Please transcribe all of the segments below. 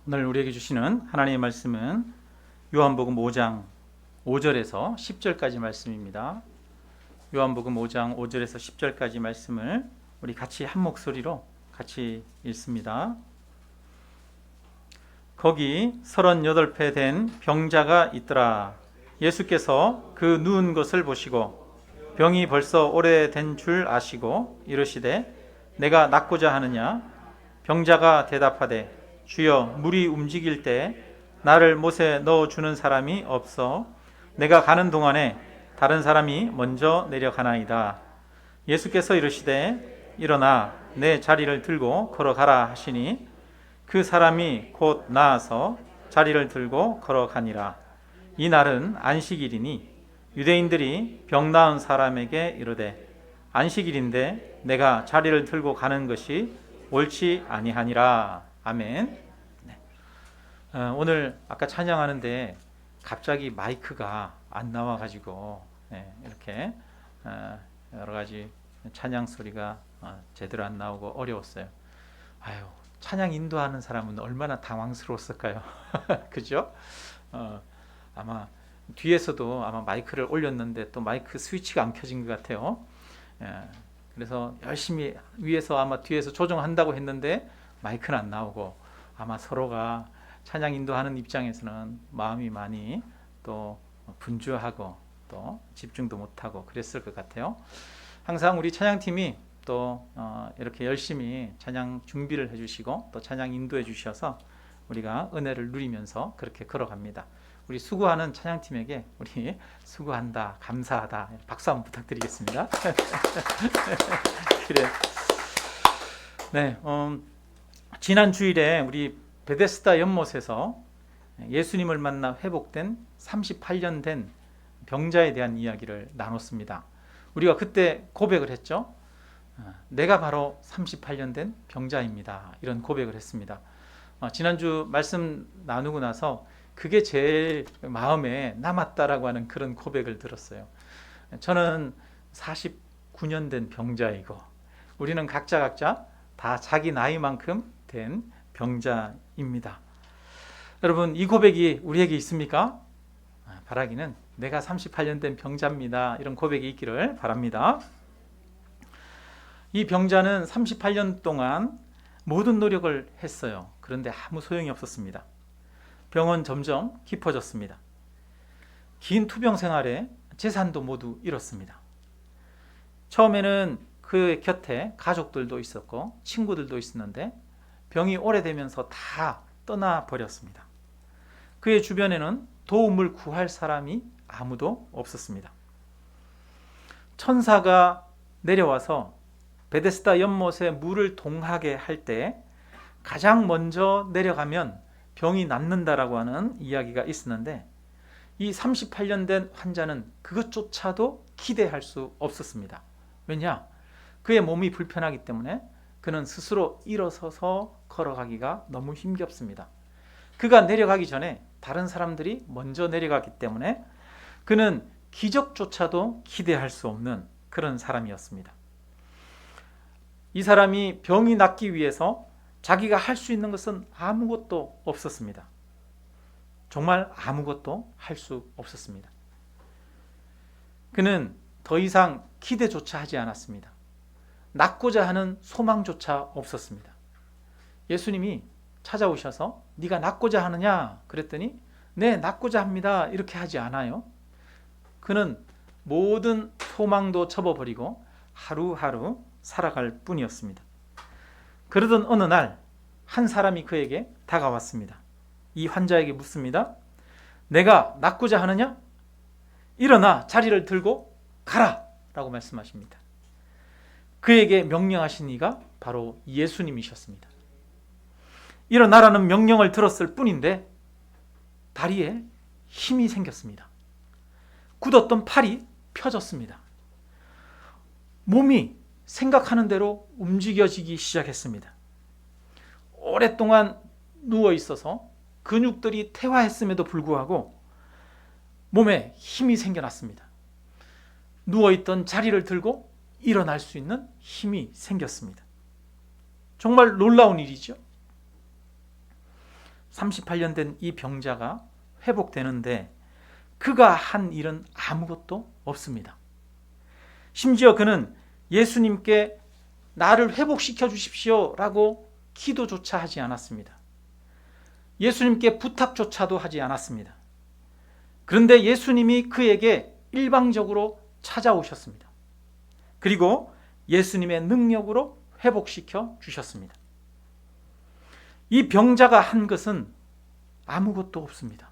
오늘 우리에게 주시는 하나님의 말씀은 요한복음 5장 5절에서 10절까지 말씀입니다. 요한복음 5장 5절에서 10절까지 말씀을 우리 같이 한 목소리로 같이 읽습니다. 거기 38배 된 병자가 있더라. 예수께서 그 누운 것을 보시고 병이 벌써 오래된 줄 아시고 이르시되 내가 낫고자 하느냐? 병자가 대답하되 주여, 물이 움직일 때 나를 못에 넣어주는 사람이 없어 내가 가는 동안에 다른 사람이 먼저 내려가나이다. 예수께서 이르시되 일어나 내 자리를 들고 걸어가라 하시니 그 사람이 곧 나아서 자리를 들고 걸어가니라. 이 날은 안식일이니 유대인들이 병 나은 사람에게 이르되 안식일인데 내가 자리를 들고 가는 것이 옳지 아니하니라. 아멘. 네. 오늘 아까 찬양하는데 갑자기 마이크가 안 나와가지고 이렇게 여러 가지 찬양 소리가 제대로 안 나오고 어려웠어요. 아유, 찬양 인도하는 사람은 얼마나 당황스러웠을까요? 그죠? 아마 뒤에서도 아마 마이크를 올렸는데 또 마이크 스위치가 안 켜진 것 같아요. 그래서 열심히 위에서 아마 뒤에서 조정한다고 했는데 마이크는 안 나오고 아마 서로가 찬양 인도하는 입장에서는 마음이 많이 또 분주하고 또 집중도 못하고 그랬을 것 같아요. 항상 우리 찬양팀이 또 이렇게 열심히 찬양 준비를 해주시고 또 찬양 인도해 주셔서 우리가 은혜를 누리면서 그렇게 걸어갑니다. 우리 수고하는 찬양팀에게 우리 수고한다, 감사하다 박수 한번 부탁드리겠습니다. 그래. 네, 지난 주일에 우리 베데스다 연못에서 예수님을 만나 회복된 38년 된 병자에 대한 이야기를 나눴습니다. 우리가 그때 고백을 했죠. 내가 바로 38년 된 병자입니다. 이런 고백을 했습니다. 지난주 말씀 나누고 나서 그게 제일 마음에 남았다라고 하는 그런 고백을 들었어요. 저는 49년 된 병자이고 우리는 각자 다 자기 나이만큼 된 병자입니다. 여러분, 이 고백이 우리에게 있습니까? 바라기는 내가 38년 된 병자입니다. 이런 고백이 있기를 바랍니다. 이 병자는 38년 동안 모든 노력을 했어요. 그런데 아무 소용이 없었습니다. 병은 점점 깊어졌습니다. 긴 투병 생활에 재산도 모두 잃었습니다. 처음에는 그 곁에 가족들도 있었고 친구들도 있었는데 병이 오래되면서 다 떠나버렸습니다. 그의 주변에는 도움을 구할 사람이 아무도 없었습니다. 천사가 내려와서 베데스다 연못에 물을 동하게 할 때 가장 먼저 내려가면 병이 낫는다라고 하는 이야기가 있었는데 이 38년 된 환자는 그것조차도 기대할 수 없었습니다. 왜냐? 그의 몸이 불편하기 때문에 그는 스스로 일어서서 걸어가기가 너무 힘겹습니다. 그가 내려가기 전에 다른 사람들이 먼저 내려가기 때문에 그는 기적조차도 기대할 수 없는 그런 사람이었습니다. 이 사람이 병이 낫기 위해서 자기가 할 수 있는 것은 아무것도 없었습니다. 정말 아무것도 할 수 없었습니다. 그는 더 이상 기대조차 하지 않았습니다. 낫고자 하는 소망조차 없었습니다. 예수님이 찾아오셔서 네가 낫고자 하느냐 그랬더니 네, 낫고자 합니다 이렇게 하지 않아요. 그는 모든 소망도 접어버리고 하루하루 살아갈 뿐이었습니다. 그러던 어느 날 한 사람이 그에게 다가왔습니다. 이 환자에게 묻습니다. 내가 낫고자 하느냐? 일어나 자리를 들고 가라 라고 말씀하십니다. 그에게 명령하신 이가 바로 예수님이셨습니다. 일어나라는 명령을 들었을 뿐인데 다리에 힘이 생겼습니다. 굳었던 팔이 펴졌습니다. 몸이 생각하는 대로 움직여지기 시작했습니다. 오랫동안 누워 있어서 근육들이 퇴화했음에도 불구하고 몸에 힘이 생겨났습니다. 누워있던 자리를 들고 일어날 수 있는 힘이 생겼습니다. 정말 놀라운 일이죠. 38년 된 이 병자가 회복되는데 그가 한 일은 아무것도 없습니다. 심지어 그는 예수님께 나를 회복시켜 주십시오 라고 기도조차 하지 않았습니다. 예수님께 부탁조차도 하지 않았습니다. 그런데 예수님이 그에게 일방적으로 찾아오셨습니다. 그리고 예수님의 능력으로 회복시켜 주셨습니다. 이 병자가 한 것은 아무것도 없습니다.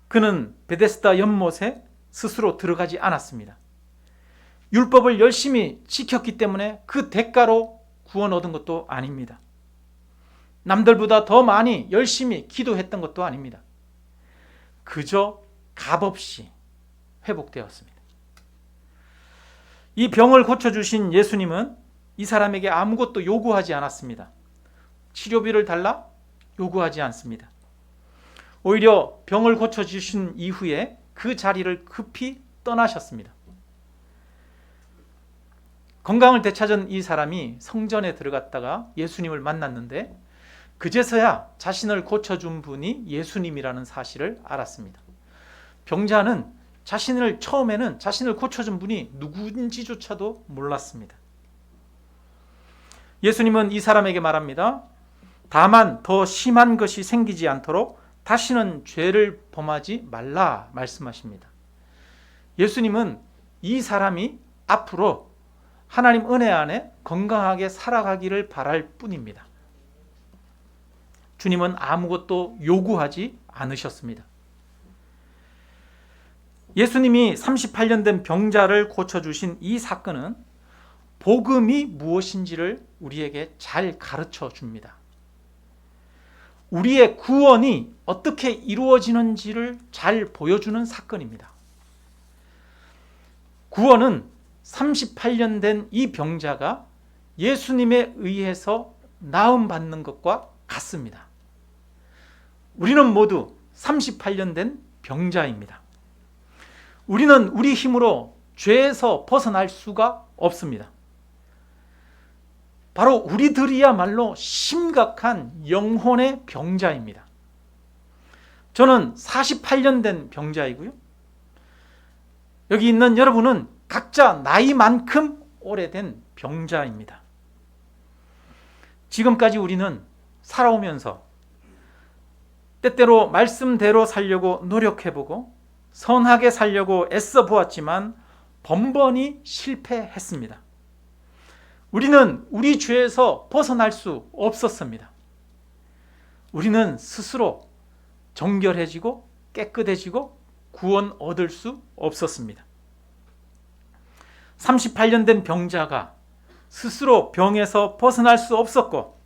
그는 베데스다 연못에 스스로 들어가지 않았습니다. 율법을 열심히 지켰기 때문에 그 대가로 구원 얻은 것도 아닙니다. 남들보다 더 많이 열심히 기도했던 것도 아닙니다. 그저 값없이 회복되었습니다. 이 병을 고쳐주신 예수님은 이 사람에게 아무것도 요구하지 않았습니다. 치료비를 달라? 요구하지 않습니다. 오히려 병을 고쳐주신 이후에 그 자리를 급히 떠나셨습니다. 건강을 되찾은 이 사람이 성전에 들어갔다가 예수님을 만났는데 그제서야 자신을 고쳐준 분이 예수님이라는 사실을 알았습니다. 병자는 처음에는 자신을 고쳐준 분이 누구인지조차도 몰랐습니다. 예수님은 이 사람에게 말합니다. 다만 더 심한 것이 생기지 않도록 다시는 죄를 범하지 말라 말씀하십니다. 예수님은 이 사람이 앞으로 하나님 은혜 안에 건강하게 살아가기를 바랄 뿐입니다. 주님은 아무것도 요구하지 않으셨습니다. 예수님이 38년 된 병자를 고쳐주신 이 사건은 복음이 무엇인지를 우리에게 잘 가르쳐 줍니다. 우리의 구원이 어떻게 이루어지는지를 잘 보여주는 사건입니다. 구원은 38년 된 이 병자가 예수님에 의해서 나음받는 것과 같습니다. 우리는 모두 38년 된 병자입니다. 우리는 우리 힘으로 죄에서 벗어날 수가 없습니다. 바로 우리들이야말로 심각한 영혼의 병자입니다. 저는 48년 된 병자이고요. 여기 있는 여러분은 각자 나이만큼 오래된 병자입니다. 지금까지 우리는 살아오면서 때때로 말씀대로 살려고 노력해보고 선하게 살려고 애써 보았지만 번번이 실패했습니다. 우리는 우리 죄에서 벗어날 수 없었습니다. 우리는 스스로 정결해지고 깨끗해지고 구원 얻을 수 없었습니다. 38년 된 병자가 스스로 병에서 벗어날 수 없었고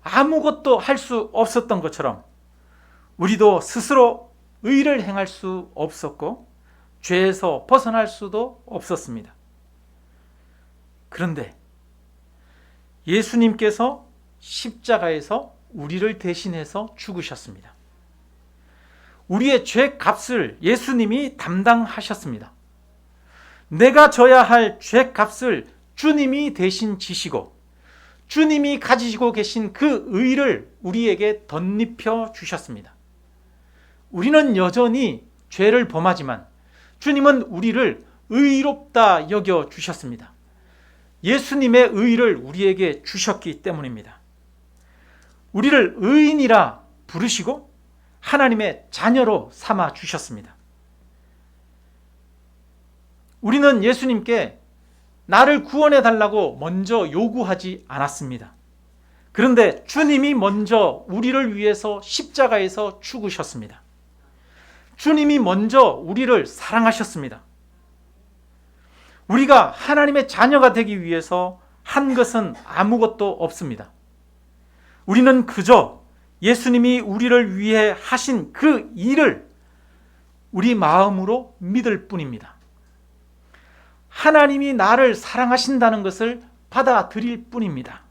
아무것도 할 수 없었던 것처럼 우리도 스스로 의를 행할 수 없었고 죄에서 벗어날 수도 없었습니다. 그런데 예수님께서 십자가에서 우리를 대신해서 죽으셨습니다. 우리의 죄 값을 예수님이 담당하셨습니다. 내가 져야 할 죄 값을 주님이 대신 지시고 주님이 가지고 계신 그 의를 우리에게 덧입혀 주셨습니다. 우리는 여전히 죄를 범하지만 주님은 우리를 의롭다 여겨 주셨습니다. 예수님의 의를 우리에게 주셨기 때문입니다. 우리를 의인이라 부르시고 하나님의 자녀로 삼아 주셨습니다. 우리는 예수님께 나를 구원해 달라고 먼저 요구하지 않았습니다. 그런데 주님이 먼저 우리를 위해서 십자가에서 죽으셨습니다. 주님이 먼저 우리를 사랑하셨습니다. 우리가 하나님의 자녀가 되기 위해서 한 것은 아무것도 없습니다. 우리는 그저 예수님이 우리를 위해 하신 그 일을 우리 마음으로 믿을 뿐입니다. 하나님이 나를 사랑하신다는 것을 받아들일 뿐입니다.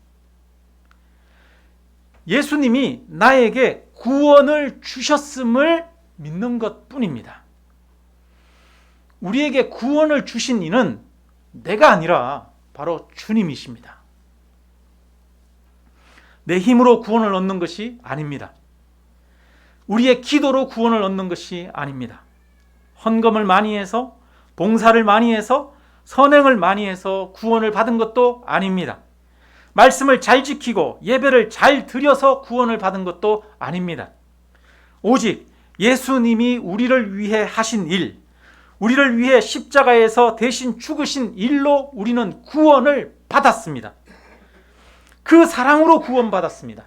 예수님이 나에게 구원을 주셨음을 믿는 것 뿐입니다. 우리에게 구원을 주신 이는 내가 아니라 바로 주님이십니다. 내 힘으로 구원을 얻는 것이 아닙니다. 우리의 기도로 구원을 얻는 것이 아닙니다. 헌금을 많이 해서, 봉사를 많이 해서, 선행을 많이 해서 구원을 받은 것도 아닙니다. 말씀을 잘 지키고 예배를 잘 드려서 구원을 받은 것도 아닙니다. 오직 예수님이 우리를 위해 하신 일, 우리를 위해 십자가에서 대신 죽으신 일로 우리는 구원을 받았습니다. 그 사랑으로 구원받았습니다.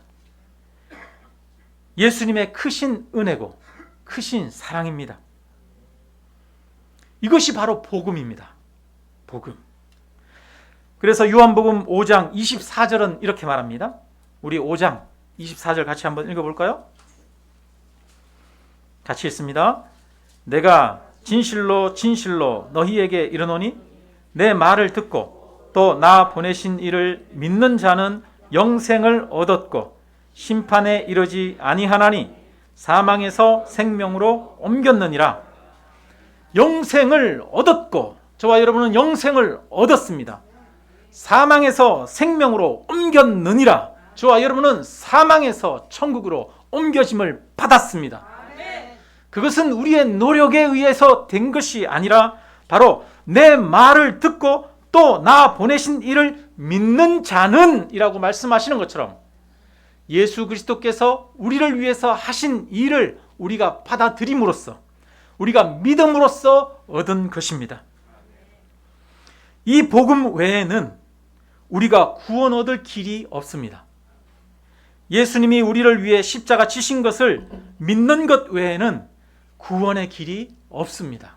예수님의 크신 은혜고 크신 사랑입니다. 이것이 바로 복음입니다. 복음. 그래서 요한복음 5장 24절은 이렇게 말합니다. 우리 5장 24절 같이 한번 읽어볼까요? 같이 읽습니다. 내가 진실로 진실로 너희에게 이르노니 내 말을 듣고 또 나 보내신 이를 믿는 자는 영생을 얻었고 심판에 이르지 아니하나니 사망에서 생명으로 옮겼느니라. 영생을 얻었고, 저와 여러분은 영생을 얻었습니다. 사망에서 생명으로 옮겼느니라. 저와 여러분은 사망에서 천국으로 옮겨짐을 받았습니다. 그것은 우리의 노력에 의해서 된 것이 아니라 바로 내 말을 듣고 또 나 보내신 이를 믿는 자는 이라고 말씀하시는 것처럼 예수 그리스도께서 우리를 위해서 하신 일을 우리가 받아들임으로써, 우리가 믿음으로써 얻은 것입니다. 이 복음 외에는 우리가 구원 얻을 길이 없습니다. 예수님이 우리를 위해 십자가 지신 것을 믿는 것 외에는 구원의 길이 없습니다.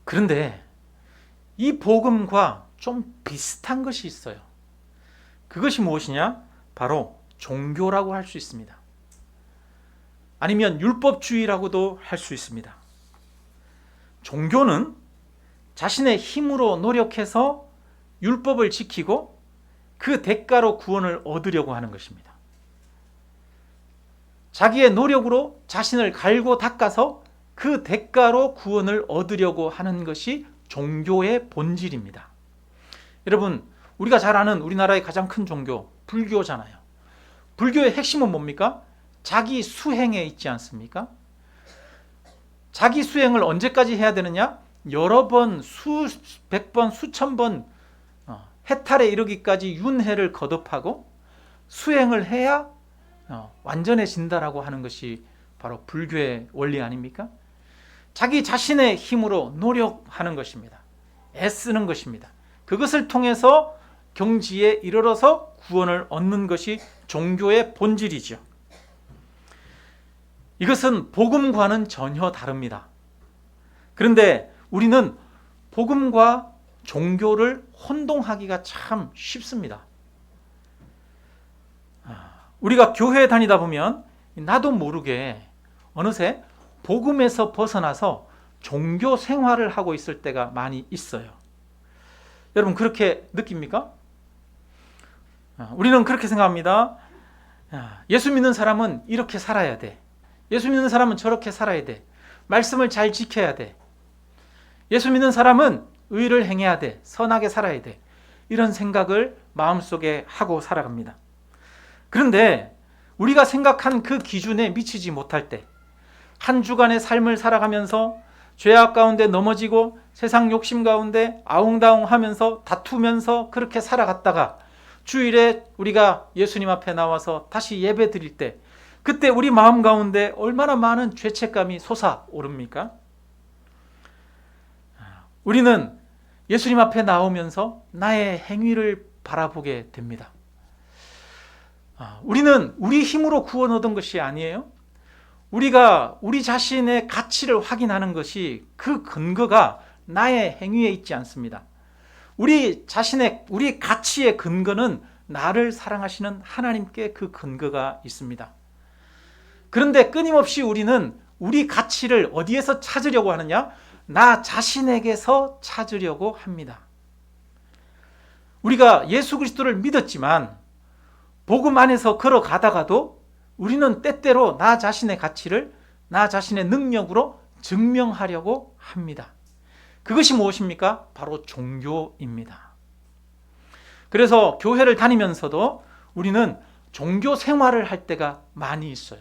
그런데 이 복음과 좀 비슷한 것이 있어요. 그것이 무엇이냐? 바로 종교라고 할 수 있습니다. 아니면 율법주의라고도 할 수 있습니다. 종교는 자신의 힘으로 노력해서 율법을 지키고 그 대가로 구원을 얻으려고 하는 것입니다. 자기의 노력으로 자신을 갈고 닦아서 그 대가로 구원을 얻으려고 하는 것이 종교의 본질입니다. 여러분, 우리가 잘 아는 우리나라의 가장 큰 종교, 불교잖아요. 불교의 핵심은 뭡니까? 자기 수행에 있지 않습니까? 자기 수행을 언제까지 해야 되느냐? 여러 번, 수백 번, 수천 번 해탈에 이르기까지 윤회를 거듭하고 수행을 해야 완전해진다라고 하는 것이 바로 불교의 원리 아닙니까? 자기 자신의 힘으로 노력하는 것입니다. 애쓰는 것입니다. 그것을 통해서 경지에 이르러서 구원을 얻는 것이 종교의 본질이죠. 이것은 복음과는 전혀 다릅니다. 그런데 우리는 복음과 종교를 혼동하기가 참 쉽습니다. 우리가 교회에 다니다 보면 나도 모르게 어느새 복음에서 벗어나서 종교 생활을 하고 있을 때가 많이 있어요. 여러분 그렇게 느낍니까? 우리는 그렇게 생각합니다. 예수 믿는 사람은 이렇게 살아야 돼. 예수 믿는 사람은 저렇게 살아야 돼. 말씀을 잘 지켜야 돼. 예수 믿는 사람은 의를 행해야 돼. 선하게 살아야 돼. 이런 생각을 마음속에 하고 살아갑니다. 그런데 우리가 생각한 그 기준에 미치지 못할 때, 한 주간의 삶을 살아가면서 죄악 가운데 넘어지고 세상 욕심 가운데 아웅다웅하면서 다투면서 그렇게 살아갔다가 주일에 우리가 예수님 앞에 나와서 다시 예배 드릴 때, 그때 우리 마음 가운데 얼마나 많은 죄책감이 솟아오릅니까? 우리는 예수님 앞에 나오면서 나의 행위를 바라보게 됩니다. 우리는 우리 힘으로 구원 얻은 것이 아니에요. 우리가 우리 자신의 가치를 확인하는 것이 그 근거가 나의 행위에 있지 않습니다. 우리 가치의 근거는 나를 사랑하시는 하나님께 그 근거가 있습니다. 그런데 끊임없이 우리는 우리 가치를 어디에서 찾으려고 하느냐? 나 자신에게서 찾으려고 합니다. 우리가 예수 그리스도를 믿었지만 복음 안에서 걸어가다가도 우리는 때때로 나 자신의 가치를 나 자신의 능력으로 증명하려고 합니다. 그것이 무엇입니까? 바로 종교입니다. 그래서 교회를 다니면서도 우리는 종교 생활을 할 때가 많이 있어요.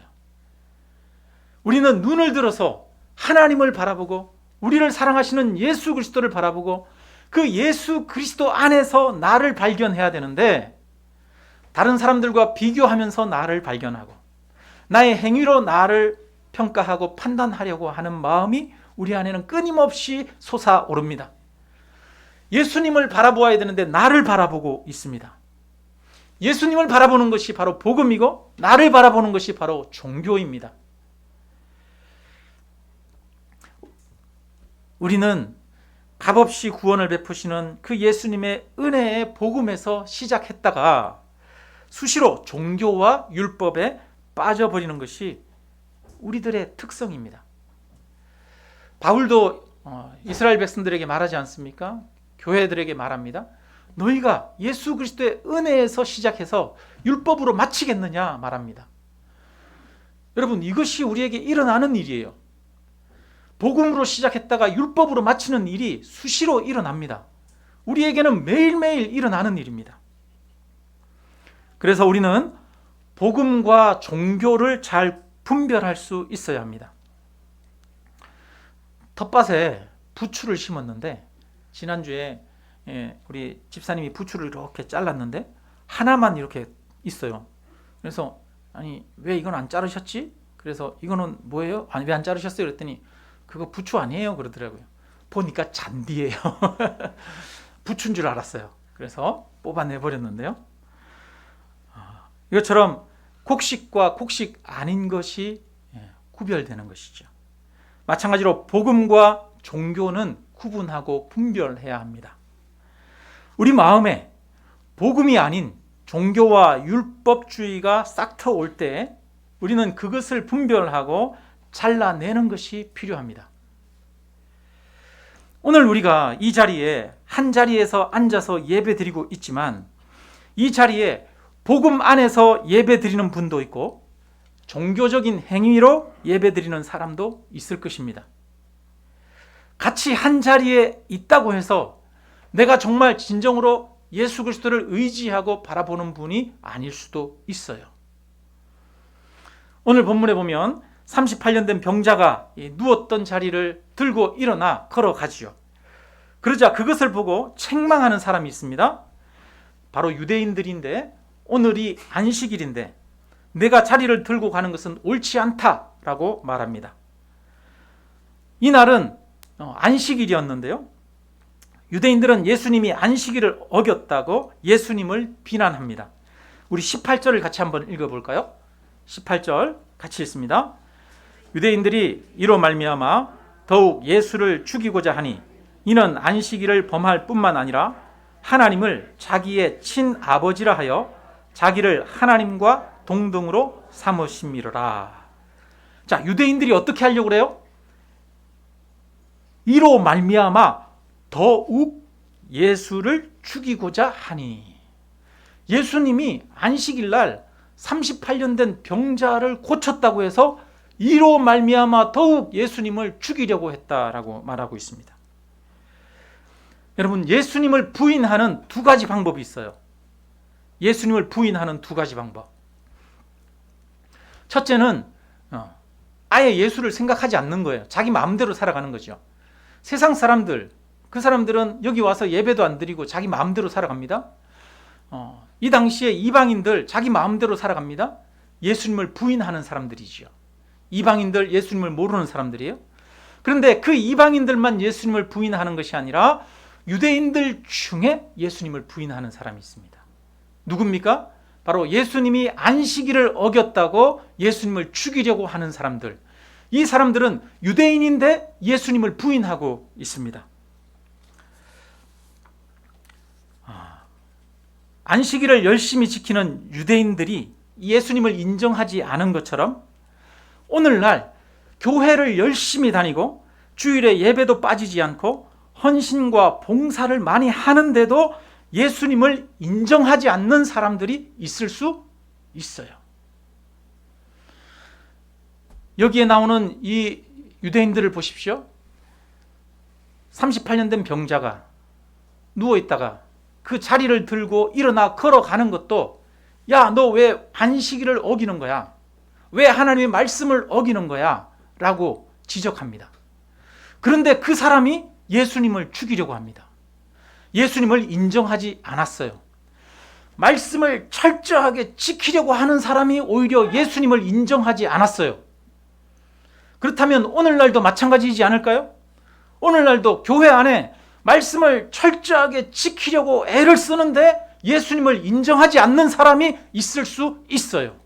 우리는 눈을 들어서 하나님을 바라보고 우리를 사랑하시는 예수 그리스도를 바라보고 그 예수 그리스도 안에서 나를 발견해야 되는데, 다른 사람들과 비교하면서 나를 발견하고 나의 행위로 나를 평가하고 판단하려고 하는 마음이 우리 안에는 끊임없이 솟아오릅니다. 예수님을 바라보아야 되는데 나를 바라보고 있습니다. 예수님을 바라보는 것이 바로 복음이고 나를 바라보는 것이 바로 종교입니다. 우리는 값없이 구원을 베푸시는 그 예수님의 은혜의 복음에서 시작했다가 수시로 종교와 율법에 빠져버리는 것이 우리들의 특성입니다. 바울도 이스라엘 백성들에게 말하지 않습니까? 교회들에게 말합니다. 너희가 예수 그리스도의 은혜에서 시작해서 율법으로 마치겠느냐 말합니다. 여러분, 이것이 우리에게 일어나는 일이에요. 복음으로 시작했다가 율법으로 마치는 일이 수시로 일어납니다. 우리에게는 매일매일 일어나는 일입니다. 그래서 우리는 복음과 종교를 잘 분별할 수 있어야 합니다. 텃밭에 부추를 심었는데 지난주에 우리 집사님이 부추를 이렇게 잘랐는데 하나만 이렇게 있어요. 그래서 아니 왜 이건 안 자르셨지? 그래서 이거는 뭐예요? 아니 왜 안 자르셨어요? 그랬더니 그거 부추 아니에요 그러더라고요. 보니까 잔디예요. 부추인 줄 알았어요. 그래서 뽑아내버렸는데요. 이것처럼 곡식과 곡식 아닌 것이 구별되는 것이죠. 마찬가지로 복음과 종교는 구분하고 분별해야 합니다. 우리 마음에 복음이 아닌 종교와 율법주의가 싹 트올 때 우리는 그것을 분별하고 잘라내는 것이 필요합니다. 오늘 우리가 이 자리에 한 자리에서 앉아서 예배드리고 있지만 이 자리에 복음 안에서 예배드리는 분도 있고 종교적인 행위로 예배드리는 사람도 있을 것입니다. 같이 한 자리에 있다고 해서 내가 정말 진정으로 예수 그리스도를 의지하고 바라보는 분이 아닐 수도 있어요. 오늘 본문에 보면 38년 된 병자가 누웠던 자리를 들고 일어나 걸어가지요. 그러자 그것을 보고 책망하는 사람이 있습니다. 바로 유대인들인데 오늘이 안식일인데 내가 자리를 들고 가는 것은 옳지 않다라고 말합니다. 이날은 안식일이었는데요. 유대인들은 예수님이 안식일을 어겼다고 예수님을 비난합니다. 우리 18절을 같이 한번 읽어볼까요? 18절 같이 읽습니다. 유대인들이 이로 말미암아 더욱 예수를 죽이고자 하니 이는 안식일을 범할 뿐만 아니라 하나님을 자기의 친아버지라 하여 자기를 하나님과 동등으로 삼으심이로라. 자, 유대인들이 어떻게 하려고 그래요? 이로 말미암아 더욱 예수를 죽이고자 하니. 예수님이 안식일 날 38년 된 병자를 고쳤다고 해서 이로 말미암아 더욱 예수님을 죽이려고 했다라고 말하고 있습니다. 여러분, 예수님을 부인하는 두 가지 방법이 있어요. 예수님을 부인하는 두 가지 방법. 첫째는 아예 예수를 생각하지 않는 거예요. 자기 마음대로 살아가는 거죠. 세상 사람들, 그 사람들은 여기 와서 예배도 안 드리고 자기 마음대로 살아갑니다. 이 당시에 이방인들 자기 마음대로 살아갑니다. 예수님을 부인하는 사람들이지요. 이방인들 예수님을 모르는 사람들이에요. 그런데 그 이방인들만 예수님을 부인하는 것이 아니라 유대인들 중에 예수님을 부인하는 사람이 있습니다. 누굽니까? 바로 예수님이 안식일을 어겼다고 예수님을 죽이려고 하는 사람들. 이 사람들은 유대인인데 예수님을 부인하고 있습니다. 안식일을 열심히 지키는 유대인들이 예수님을 인정하지 않은 것처럼 오늘날 교회를 열심히 다니고 주일에 예배도 빠지지 않고 헌신과 봉사를 많이 하는데도 예수님을 인정하지 않는 사람들이 있을 수 있어요. 여기에 나오는 이 유대인들을 보십시오. 38년 된 병자가 누워있다가 그 자리를 들고 일어나 걸어가는 것도 야, 너 왜 안식일을 어기는 거야? 왜 하나님의 말씀을 어기는 거야? 라고 지적합니다. 그런데 그 사람이 예수님을 죽이려고 합니다. 예수님을 인정하지 않았어요. 말씀을 철저하게 지키려고 하는 사람이 오히려 예수님을 인정하지 않았어요. 그렇다면 오늘날도 마찬가지이지 않을까요? 오늘날도 교회 안에 말씀을 철저하게 지키려고 애를 쓰는데 예수님을 인정하지 않는 사람이 있을 수 있어요.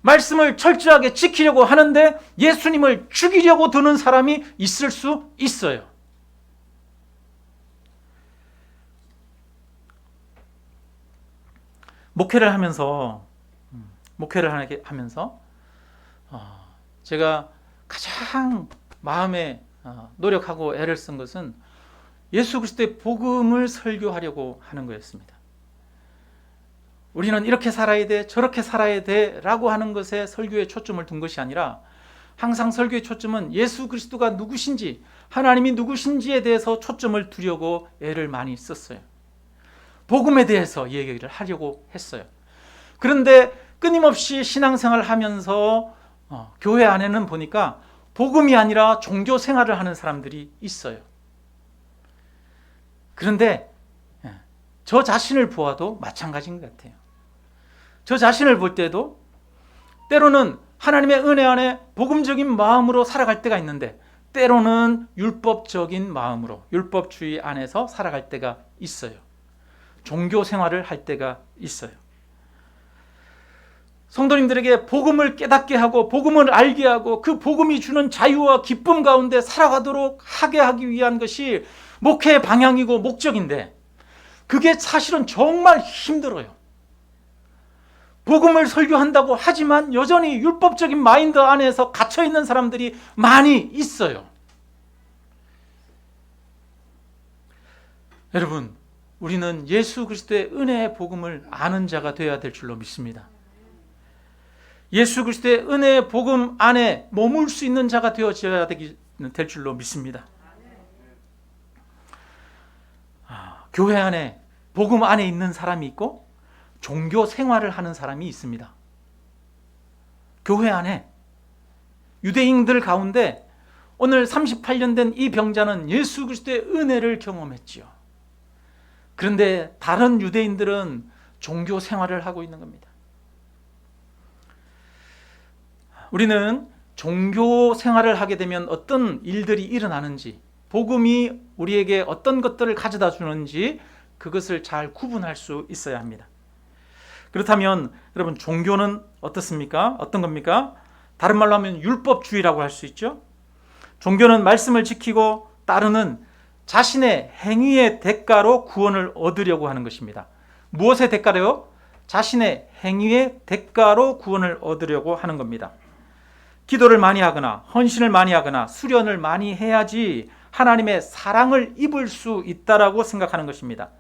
말씀을 철저하게 지키려고 하는데 예수님을 죽이려고 드는 사람이 있을 수 있어요. 목회를 하면서 제가 가장 마음에 노력하고 애를 쓴 것은 예수 그리스도의 복음을 설교하려고 하는 거였습니다. 우리는 이렇게 살아야 돼, 저렇게 살아야 돼 라고 하는 것에 설교에 초점을 둔 것이 아니라 항상 설교의 초점은 예수 그리스도가 누구신지, 하나님이 누구신지에 대해서 초점을 두려고 애를 많이 썼어요. 복음에 대해서 얘기를 하려고 했어요. 그런데 끊임없이 신앙생활을 하면서 교회 안에는 보니까 복음이 아니라 종교 생활을 하는 사람들이 있어요. 그런데 저 자신을 보아도 마찬가지인 것 같아요. 저 자신을 볼 때도 때로는 하나님의 은혜 안에 복음적인 마음으로 살아갈 때가 있는데 때로는 율법적인 마음으로 율법주의 안에서 살아갈 때가 있어요. 종교 생활을 할 때가 있어요. 성도님들에게 복음을 깨닫게 하고 복음을 알게 하고 그 복음이 주는 자유와 기쁨 가운데 살아가도록 하게 하기 위한 것이 목회의 방향이고 목적인데 그게 사실은 정말 힘들어요. 복음을 설교한다고 하지만 여전히 율법적인 마인드 안에서 갇혀있는 사람들이 많이 있어요. 여러분, 우리는 예수 그리스도의 은혜의 복음을 아는 자가 되어야 될 줄로 믿습니다. 예수 그리스도의 은혜의 복음 안에 머물 수 있는 자가 되어져야 될 줄로 믿습니다. 교회 안에 복음 안에 있는 사람이 있고 종교 생활을 하는 사람이 있습니다. 교회 안에 유대인들 가운데 오늘 38년 된 이 병자는 예수 그리스도의 은혜를 경험했지요. 그런데 다른 유대인들은 종교 생활을 하고 있는 겁니다. 우리는 종교 생활을 하게 되면 어떤 일들이 일어나는지, 복음이 우리에게 어떤 것들을 가져다 주는지 그것을 잘 구분할 수 있어야 합니다. 그렇다면 여러분, 종교는 어떻습니까? 어떤 겁니까? 다른 말로 하면 율법주의라고 할 수 있죠. 종교는 말씀을 지키고 따르는 자신의 행위의 대가로 구원을 얻으려고 하는 것입니다. 무엇의 대가로요? 자신의 행위의 대가로 구원을 얻으려고 하는 겁니다. 기도를 많이 하거나 헌신을 많이 하거나 수련을 많이 해야지 하나님의 사랑을 입을 수 있다라고 생각하는 것입니다.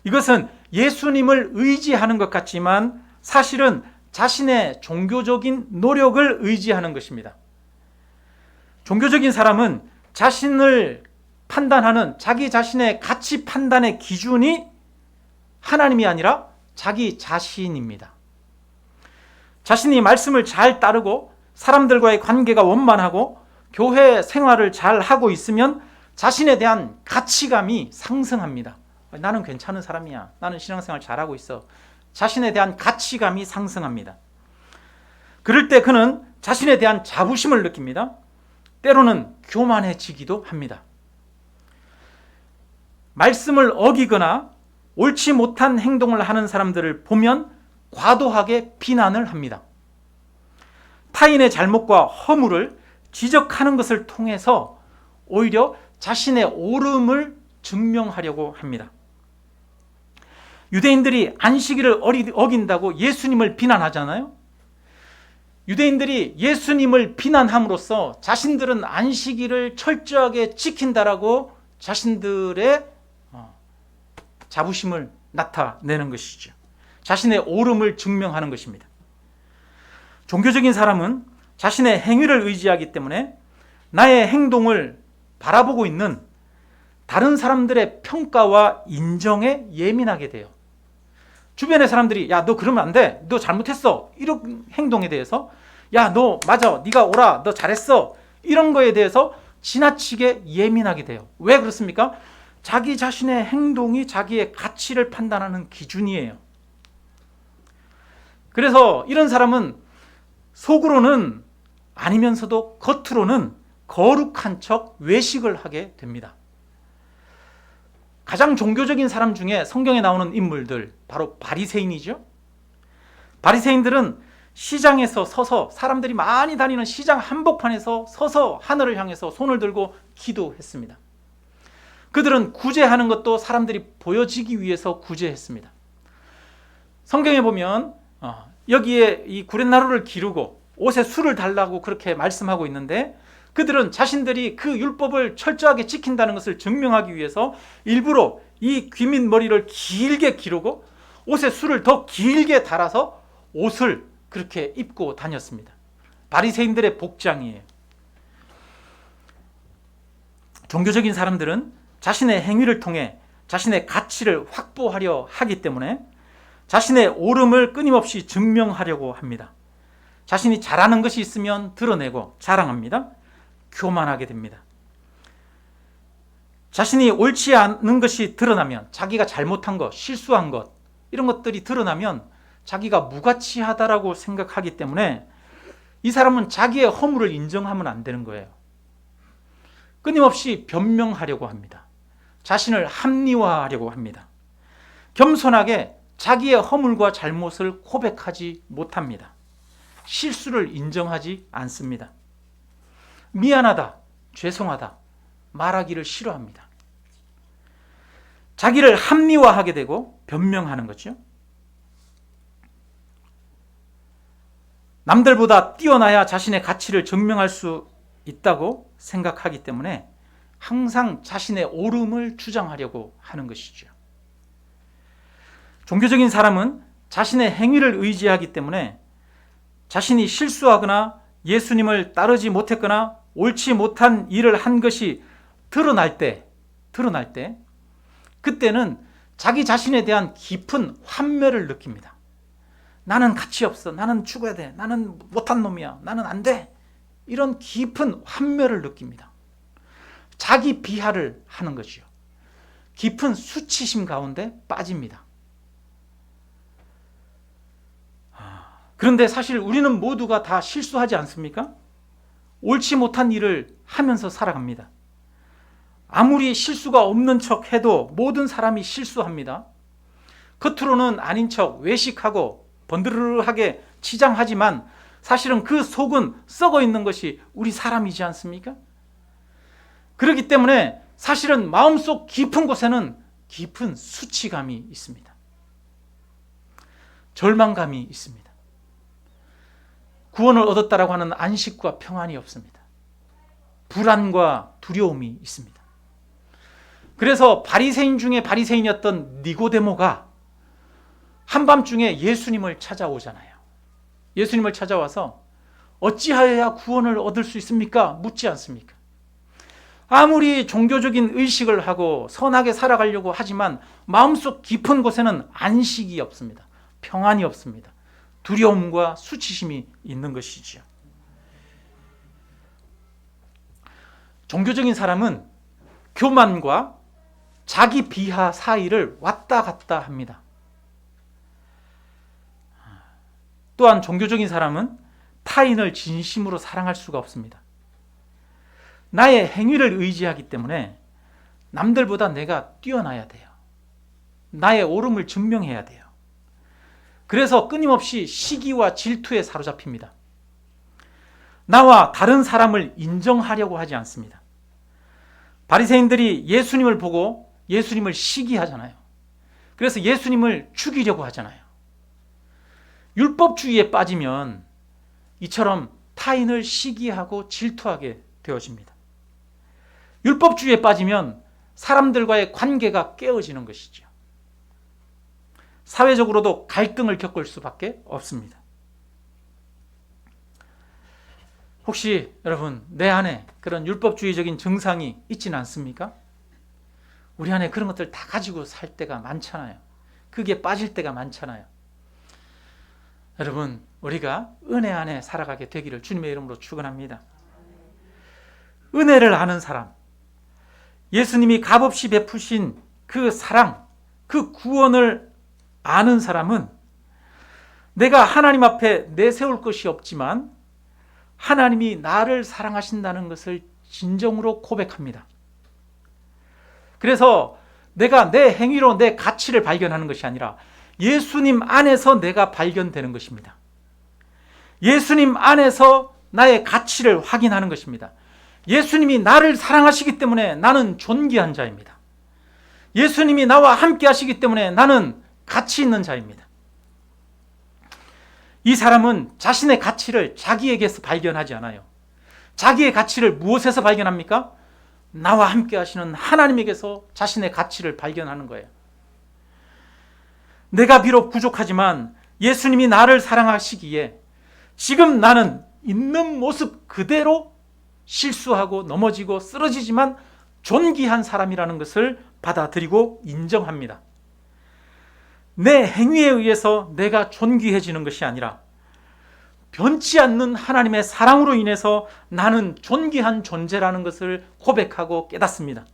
이것은 예수님을 의지하는 것 같지만 사실은 자신의 종교적인 노력을 의지하는 것입니다. 종교적인 사람은 자신을 판단하는 자기 자신의 가치 판단의 기준이 하나님이 아니라 자기 자신입니다. 자신이 말씀을 잘 따르고 사람들과의 관계가 원만하고 교회 생활을 잘 하고 있으면 자신에 대한 가치감이 상승합니다. 나는 괜찮은 사람이야. 나는 신앙생활 잘하고 있어. 자신에 대한 가치감이 상승합니다. 그럴 때 그는 자신에 대한 자부심을 느낍니다. 때로는 교만해지기도 합니다. 말씀을 어기거나 옳지 못한 행동을 하는 사람들을 보면 과도하게 비난을 합니다. 타인의 잘못과 허물을 지적하는 것을 통해서 오히려 자신의 옳음을 증명하려고 합니다. 유대인들이 안식일을 어긴다고 예수님을 비난하잖아요. 유대인들이 예수님을 비난함으로써 자신들은 안식일을 철저하게 지킨다라고 자신들의 자부심을 나타내는 것이죠. 자신의 옳음을 증명하는 것입니다. 종교적인 사람은 자신의 행위를 의지하기 때문에 나의 행동을 바라보고 있는 다른 사람들의 평가와 인정에 예민하게 돼요. 주변의 사람들이 야, 너 그러면 안 돼. 너 잘못했어. 이런 행동에 대해서 야, 너 맞아. 네가 옳아. 너 잘했어. 이런 거에 대해서 지나치게 예민하게 돼요. 왜 그렇습니까? 자기 자신의 행동이 자기의 가치를 판단하는 기준이에요. 그래서 이런 사람은 속으로는 아니면서도 겉으로는 거룩한 척 외식을 하게 됩니다. 가장 종교적인 사람 중에 성경에 나오는 인물들, 바로 바리새인이죠. 바리새인들은 시장에서 서서, 사람들이 많이 다니는 시장 한복판에서 서서 하늘을 향해서 손을 들고 기도했습니다. 그들은 구제하는 것도 사람들이 보여지기 위해서 구제했습니다. 성경에 보면 여기에 이 구렛나루를 기르고 옷에 술을 달라고 그렇게 말씀하고 있는데, 그들은 자신들이 그 율법을 철저하게 지킨다는 것을 증명하기 위해서 일부러 이 귀밑 머리를 길게 기르고 옷에 술을 더 길게 달아서 옷을 그렇게 입고 다녔습니다. 바리새인들의 복장이에요. 종교적인 사람들은 자신의 행위를 통해 자신의 가치를 확보하려 하기 때문에 자신의 옳음을 끊임없이 증명하려고 합니다. 자신이 잘하는 것이 있으면 드러내고 자랑합니다. 교만하게 됩니다. 자신이 옳지 않은 것이 드러나면, 자기가 잘못한 것, 실수한 것, 이런 것들이 드러나면 자기가 무가치하다라고 생각하기 때문에 이 사람은 자기의 허물을 인정하면 안 되는 거예요. 끊임없이 변명하려고 합니다. 자신을 합리화하려고 합니다. 겸손하게 자기의 허물과 잘못을 고백하지 못합니다. 실수를 인정하지 않습니다. 미안하다, 죄송하다 말하기를 싫어합니다. 자기를 합리화하게 되고 변명하는 거죠. 남들보다 뛰어나야 자신의 가치를 증명할 수 있다고 생각하기 때문에 항상 자신의 옳음을 주장하려고 하는 것이죠. 종교적인 사람은 자신의 행위를 의지하기 때문에 자신이 실수하거나 예수님을 따르지 못했거나 옳지 못한 일을 한 것이 드러날 때 그때는 자기 자신에 대한 깊은 환멸을 느낍니다. 나는 가치 없어. 나는 죽어야 돼. 나는 못한 놈이야. 나는 안 돼. 이런 깊은 환멸을 느낍니다. 자기 비하를 하는 것이요. 깊은 수치심 가운데 빠집니다. 그런데 사실 우리는 모두가 다 실수하지 않습니까? 옳지 못한 일을 하면서 살아갑니다. 아무리 실수가 없는 척 해도 모든 사람이 실수합니다. 겉으로는 아닌 척 외식하고 번드르르하게 치장하지만 사실은 그 속은 썩어 있는 것이 우리 사람이지 않습니까? 그렇기 때문에 사실은 마음속 깊은 곳에는 깊은 수치감이 있습니다. 절망감이 있습니다. 구원을 얻었다라고 하는 안식과 평안이 없습니다. 불안과 두려움이 있습니다. 그래서 바리새인 중에 바리새인이었던 니고데모가 한밤중에 예수님을 찾아오잖아요. 예수님을 찾아와서 어찌하여야 구원을 얻을 수 있습니까? 묻지 않습니까? 아무리 종교적인 의식을 하고 선하게 살아가려고 하지만 마음속 깊은 곳에는 안식이 없습니다. 평안이 없습니다. 두려움과 수치심이 있는 것이지요. 종교적인 사람은 교만과 자기 비하 사이를 왔다 갔다 합니다. 또한 종교적인 사람은 타인을 진심으로 사랑할 수가 없습니다. 나의 행위를 의지하기 때문에 남들보다 내가 뛰어나야 돼요. 나의 옳음을 증명해야 돼요. 그래서 끊임없이 시기와 질투에 사로잡힙니다. 나와 다른 사람을 인정하려고 하지 않습니다. 바리새인들이 예수님을 보고 예수님을 시기하잖아요. 그래서 예수님을 죽이려고 하잖아요. 율법주의에 빠지면 이처럼 타인을 시기하고 질투하게 되어집니다. 율법주의에 빠지면 사람들과의 관계가 깨어지는 것이죠. 사회적으로도 갈등을 겪을 수밖에 없습니다. 혹시 여러분 내 안에 그런 율법주의적인 증상이 있지는 않습니까? 우리 안에 그런 것들 다 가지고 살 때가 많잖아요. 그게 빠질 때가 많잖아요. 여러분, 우리가 은혜 안에 살아가게 되기를 주님의 이름으로 축원합니다. 은혜를 아는 사람, 예수님이 값없이 베푸신 그 사랑, 그 구원을 아는 사람은 내가 하나님 앞에 내세울 것이 없지만 하나님이 나를 사랑하신다는 것을 진정으로 고백합니다. 그래서 내가 내 행위로 내 가치를 발견하는 것이 아니라 예수님 안에서 내가 발견되는 것입니다. 예수님 안에서 나의 가치를 확인하는 것입니다. 예수님이 나를 사랑하시기 때문에 나는 존귀한 자입니다. 예수님이 나와 함께 하시기 때문에 나는 가치 있는 자입니다. 이 사람은 자신의 가치를 자기에게서 발견하지 않아요. 자기의 가치를 무엇에서 발견합니까? 나와 함께 하시는 하나님에게서 자신의 가치를 발견하는 거예요. 내가 비록 부족하지만 예수님이 나를 사랑하시기에 지금 나는 있는 모습 그대로 실수하고 넘어지고 쓰러지지만 존귀한 사람이라는 것을 받아들이고 인정합니다. 내 행위에 의해서 내가 존귀해지는 것이 아니라 변치 않는 하나님의 사랑으로 인해서 나는 존귀한 존재라는 것을 고백하고 깨닫습니다.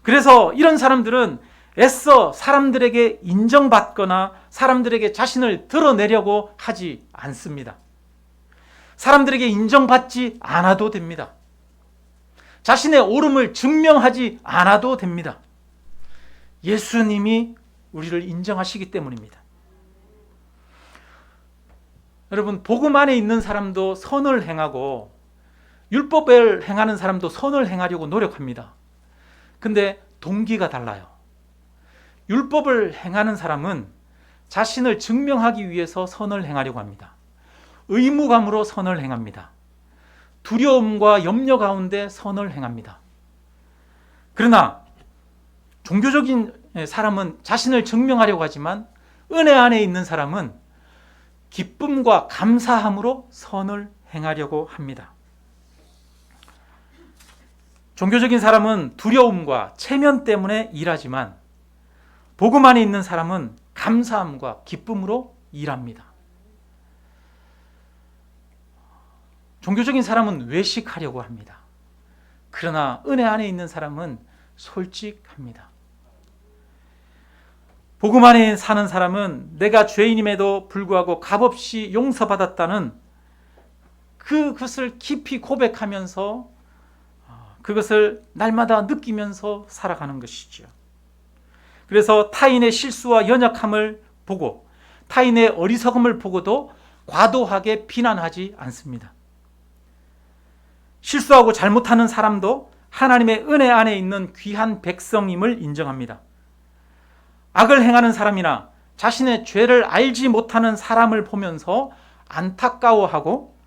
그래서 이런 사람들은 애써 사람들에게 인정받거나 사람들에게 자신을 드러내려고 하지 않습니다. 사람들에게 인정받지 않아도 됩니다. 자신의 옳음을 증명하지 않아도 됩니다. 예수님이 우리를 인정하시기 때문입니다. 여러분, 복음 안에 있는 사람도 선을 행하고 율법을 행하는 사람도 선을 행하려고 노력합니다. 근데 동기가 달라요. 율법을 행하는 사람은 자신을 증명하기 위해서 선을 행하려고 합니다. 의무감으로 선을 행합니다. 두려움과 염려 가운데 선을 행합니다. 그러나 종교적인 사람은 자신을 증명하려고 하지만 은혜 안에 있는 사람은 기쁨과 감사함으로 선을 행하려고 합니다. 종교적인 사람은 두려움과 체면 때문에 일하지만 복음 안에 있는 사람은 감사함과 기쁨으로 일합니다. 종교적인 사람은 외식하려고 합니다. 그러나 은혜 안에 있는 사람은 솔직합니다. 복음 안에 사는 사람은 내가 죄인임에도 불구하고 값없이 용서받았다는 그것을 깊이 고백하면서 그것을 날마다 느끼면서 살아가는 것이죠. 그래서 타인의 실수와 연약함을 보고 타인의 어리석음을 보고도 과도하게 비난하지 않습니다. 실수하고 잘못하는 사람도 하나님의 은혜 안에 있는 귀한 백성임을 인정합니다. 악을 행하는 사람이나 자신의 죄를 알지 못하는 사람을 보면서 안타까워하고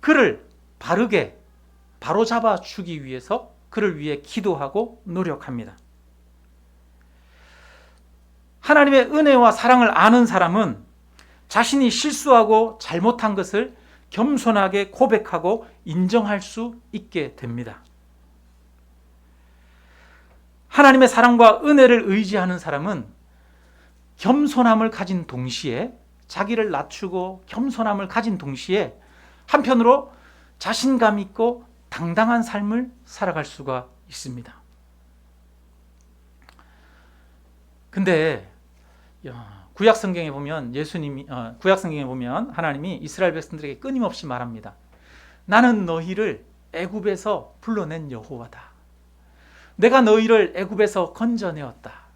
그를 바르게 바로잡아 주기 위해서 그를 위해 기도하고 노력합니다. 하나님의 은혜와 사랑을 아는 사람은 자신이 실수하고 잘못한 것을 겸손하게 고백하고 인정할 수 있게 됩니다. 하나님의 사랑과 은혜를 의지하는 사람은 겸손함을 가진 동시에 자기를 낮추고 겸손함을 가진 동시에 한편으로 자신감 있고 당당한 삶을 살아갈 수가 있습니다. 근데 구약 성경에 보면 하나님이 이스라엘 백성들에게 끊임없이 말합니다. 나는 너희를 애굽에서 불러낸 여호와다. 내가 너희를 애굽에서 건져내었다.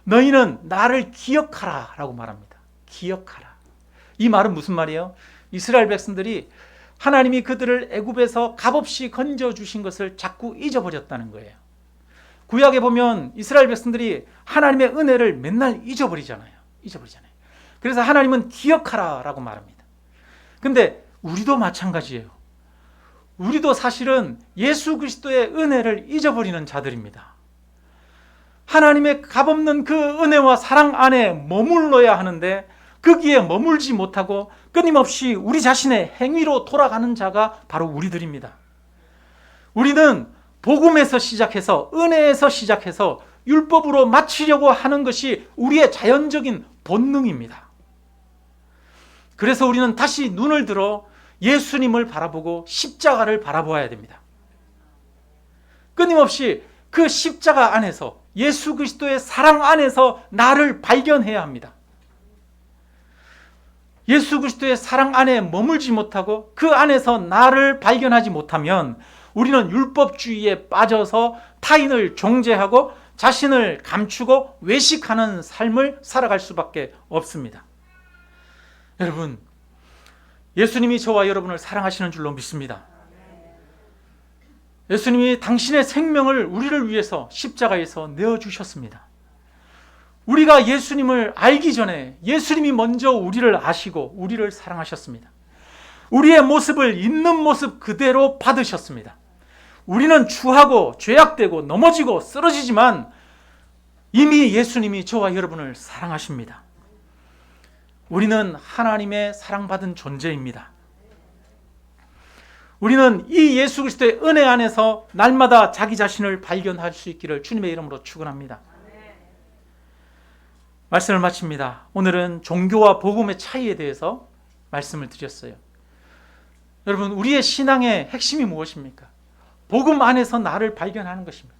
너희는 나를 기억하라 라고 말합니다. 기억하라. 이 말은 무슨 말이에요? 이스라엘 백성들이 하나님이 그들을 애굽에서 값없이 건져주신 것을 자꾸 잊어버렸다는 거예요. 구약에 보면 이스라엘 백성들이 하나님의 은혜를 맨날 잊어버리잖아요. 그래서 하나님은 기억하라 라고 말합니다. 근데 우리도 마찬가지예요. 우리도 사실은 예수 그리스도의 은혜를 잊어버리는 자들입니다. 하나님의 값없는 그 은혜와 사랑 안에 머물러야 하는데 거기에 머물지 못하고 끊임없이 우리 자신의 행위로 돌아가는 자가 바로 우리들입니다. 우리는 복음에서 시작해서 은혜에서 시작해서 율법으로 맞추려고 하는 것이 우리의 자연적인 본능입니다. 그래서 우리는 다시 눈을 들어 예수님을 바라보고 십자가를 바라보아야 됩니다. 끊임없이 그 십자가 안에서, 예수 그리스도의 사랑 안에서 나를 발견해야 합니다. 예수 그리스도의 사랑 안에 머물지 못하고 그 안에서 나를 발견하지 못하면 우리는 율법주의에 빠져서 타인을 정죄하고 자신을 감추고 외식하는 삶을 살아갈 수밖에 없습니다. 여러분, 예수님이 저와 여러분을 사랑하시는 줄로 믿습니다. 예수님이 당신의 생명을 우리를 위해서 십자가에서 내어주셨습니다. 우리가 예수님을 알기 전에 예수님이 먼저 우리를 아시고 우리를 사랑하셨습니다. 우리의 모습을 있는 모습 그대로 받으셨습니다. 우리는 추하고 죄악되고 넘어지고 쓰러지지만 이미 예수님이 저와 여러분을 사랑하십니다. 우리는 하나님의 사랑받은 존재입니다. 우리는 이 예수 그리스도의 은혜 안에서 날마다 자기 자신을 발견할 수 있기를 주님의 이름으로 축원합니다. 말씀을 마칩니다. 오늘은 종교와 복음의 차이에 대해서 말씀을 드렸어요. 여러분, 우리의 신앙의 핵심이 무엇입니까? 복음 안에서 나를 발견하는 것입니다.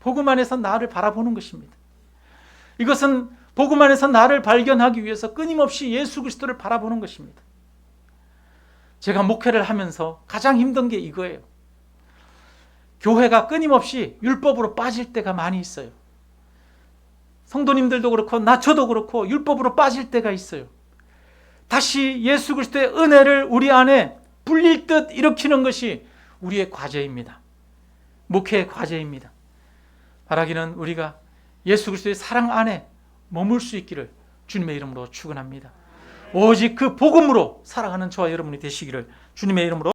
복음 안에서 나를 바라보는 것입니다. 이것은 복음 안에서 나를 발견하기 위해서 끊임없이 예수 그리스도를 바라보는 것입니다. 제가 목회를 하면서 가장 힘든 게 이거예요. 교회가 끊임없이 율법으로 빠질 때가 많이 있어요. 성도님들도 그렇고 저도 그렇고 율법으로 빠질 때가 있어요. 다시 예수 그리스도의 은혜를 우리 안에 불릴 듯 일으키는 것이 우리의 과제입니다. 목회의 과제입니다. 바라기는 우리가 예수 그리스도의 사랑 안에 머물 수 있기를 주님의 이름으로 축원합니다. 오직 그 복음으로 살아가는 저와 여러분이 되시기를 주님의 이름으로